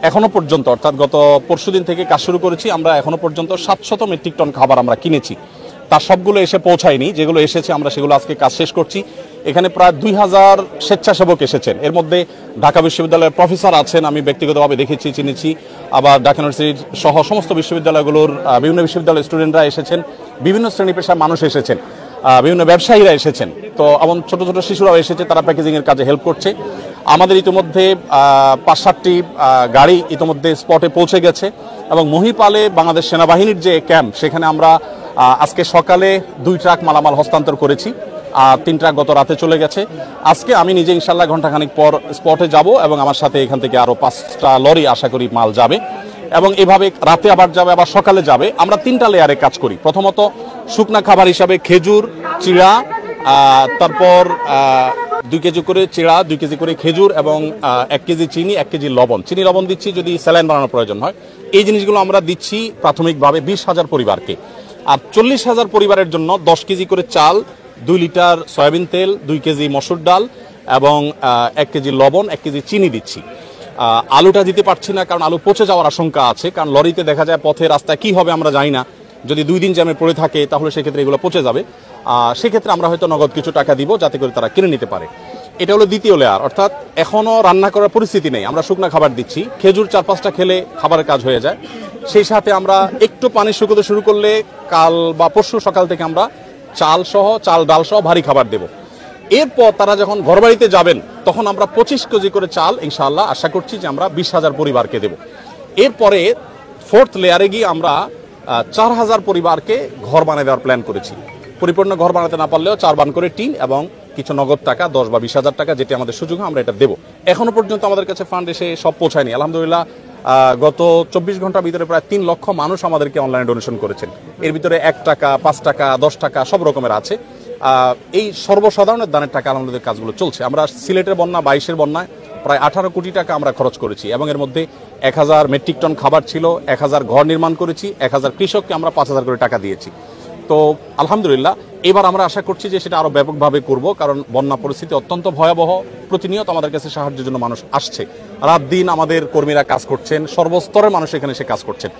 এখনো পর্যন্ত অর্থাৎ গত পরশুদিন থেকে কাজ শুরু করেছি। আমরা এখনো পর্যন্ত 700 মেট্রিক টন খাবার আমরা কিনেছি। তার সবগুলো এসে পৌঁছায়নি, যেগুলো এসেছে আমরা সেগুলো আজকে কাজ শেষ করছি। এখানে প্রায় 2000 স্বেচ্ছাসেবক এসেছেন। এর মধ্যে ঢাকা বিশ্ববিদ্যালয়ের প্রফেসর আছেন, আমি ব্যক্তিগতভাবে দেখেছি, চিনেছি। আবার ঢাকা ইউনিভার্সিটি সহ সমস্ত বিশ্ববিদ্যালয়গুলোর বিভিন্ন বিশ্ববিদ্যালয়ের স্টুডেন্টরা এসেছেন, বিভিন্ন শ্রেণী পেশার মানুষ এসেছেন, বিভিন্ন ব্যবসায়ীরা এসেছেন। তো এমন ছোট ছোট শিশুরাও এসেছে, তারা প্যাকেজিংয়ের কাজে হেল্প করছে। আমাদের ইতিমধ্যে 5-7টি গাড়ি ইতিমধ্যে স্পটে পৌঁছে গেছে এবং মহিপালে বাংলাদেশ সেনাবাহিনীর যে ক্যাম্প, সেখানে আমরা আজকে সকালে 2 ট্রাক মালামাল হস্তান্তর করেছি, আর 3 ট্রাক গত রাতে চলে গেছে। আজকে আমি নিজে ইনশাল্লাহ ঘন্টাখানিক পর স্পটে যাব এবং আমার সাথে এখান থেকে আরও 5টা লরি আশা করি মাল যাবে এবং এভাবে রাতে আবার যাবে, আবার সকালে যাবে। আমরা 3টা লেয়ারে কাজ করি। প্রথমত শুকনা খাবার হিসাবে খেজুর, চিড়া, তারপর 2 কেজি করে চিড়া, 2 কেজি করে খেজুর এবং 1 কেজি চিনি, 1 কেজি লবণ। চিনি লবণ দিচ্ছি যদি স্যালাইন বানানোর প্রয়োজন হয়। এই জিনিসগুলো আমরা দিচ্ছি প্রাথমিকভাবে 20,000 পরিবারকে। আর 40,000 পরিবারের জন্য 10 কেজি করে চাল, 2 লিটার সয়াবিন তেল, 2 কেজি মসুর ডাল এবং 1 কেজি লবণ, 1 কেজি চিনি দিচ্ছি। আলুটা দিতে পারছি না, কারণ আলু পচে যাওয়ার আশঙ্কা আছে। কারণ লরিতে দেখা যায় পথে রাস্তায় কি হবে আমরা জানি না, যদি 2 দিন জ্যামে পড়ে থাকে তাহলে সেক্ষেত্রে এগুলো পচে যাবে। সেক্ষেত্রে আমরা হয়তো নগদ কিছু টাকা দিব যাতে করে তারা কিনে নিতে পারে। এটা হলো দ্বিতীয় লেয়ার, অর্থাৎ এখনও রান্না করার পরিস্থিতি নেই, আমরা শুকনা খাবার দিচ্ছি। খেজুর 4-5টা খেলে খাবারের কাজ হয়ে যায়। সেই সাথে আমরা একটু পানি শুকোতে শুরু করলে কাল বা পরশু সকাল থেকে আমরা চাল ডাল সহ ভারী খাবার দেব। এরপর তারা যখন ঘরবাড়িতে যাবেন তখন আমরা 25 কেজি করে চাল ইনশাআল্লাহ আশা করছি যে আমরা 20,000 পরিবারকে দেব। এরপরে 4th লেয়ারে গিয়ে আমরা 4,000 পরিবারকে ঘর বানিয়ে দেওয়ার প্ল্যান করেছি। পরিপূর্ণ ঘর বানাতে না পারলেও 4 বান করে টিন এবং কিছু নগদ টাকা 10 বা 20,000 টাকা, যেটি আমাদের সুযোগ আমরা এটা দেবো। এখনো পর্যন্ত আমাদের কাছে ফান্ড এসে সব পৌঁছায়নি। আলহামদুলিল্লাহ গত 24 ঘন্টার ভিতরে প্রায় 3 লক্ষ মানুষ আমাদেরকে অনলাইনে ডোনেশন করেছেন। এর ভিতরে 1 টাকা, 5 টাকা, 10 টাকা সব রকমের আছে। এই সর্বসাধারণের দানের টাকা আমাদের কাজগুলো চলছে। আমরা সিলেটের বন্যা, 22-এর বন্যায় প্রায় 18 কোটি টাকা আমরা খরচ করেছি এবং এর মধ্যে 1000 মেট্রিক টন খাবার ছিল, 1000 ঘর নির্মাণ করেছি, 1000 কৃষককে আমরা 5,000 করে টাকা দিয়েছি। তো আলহামদুলিল্লাহ এবার আমরা আশা করছি যে সেটা আরো ব্যাপকভাবে করব, কারণ বন্যা পরিস্থিতি অত্যন্ত ভয়াবহ। প্রতিনিয়ত আমাদের কাছে সাহায্যের জন্য মানুষ আসছে, রাত দিন আমাদের কর্মীরা কাজ করছেন, সর্বস্তরের মানুষ এখানে এসে কাজ করছেন।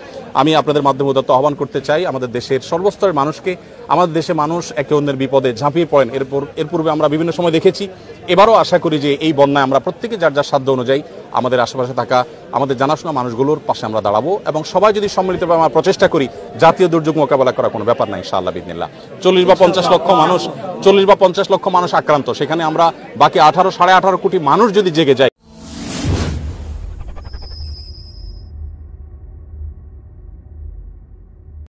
আমি আপনাদের মাধ্যমে উদাত্ত আহ্বান করতে চাই আমাদের দেশের সর্বস্তরের মানুষকে। আমাদের দেশে মানুষ একে অন্যের বিপদে ঝাঁপিয়ে পড়েন, এর পূর্বে আমরা বিভিন্ন সময় দেখেছি। এবারও আশা করি যে এই বন্যায় আমরা প্রত্যেকে যার যার সাধ্য অনুযায়ী আমাদের আশেপাশে থাকা আমাদের জানাশোনা মানুষগুলোর পাশে আমরা দাঁড়াবো এবং সবাই যদি সম্মিলিতভাবে আমরা প্রচেষ্টা করি, জাতীয় দুর্যোগ মোকাবেলা করা কোনো ব্যাপার না ইনশাআল্লাহ বিদিনিল্লাহ। 40 বা 50 লক্ষ মানুষ আক্রান্ত, সেখানে আমরা বাকি 18-18.5 কোটি মানুষ যদি জেগে যাই।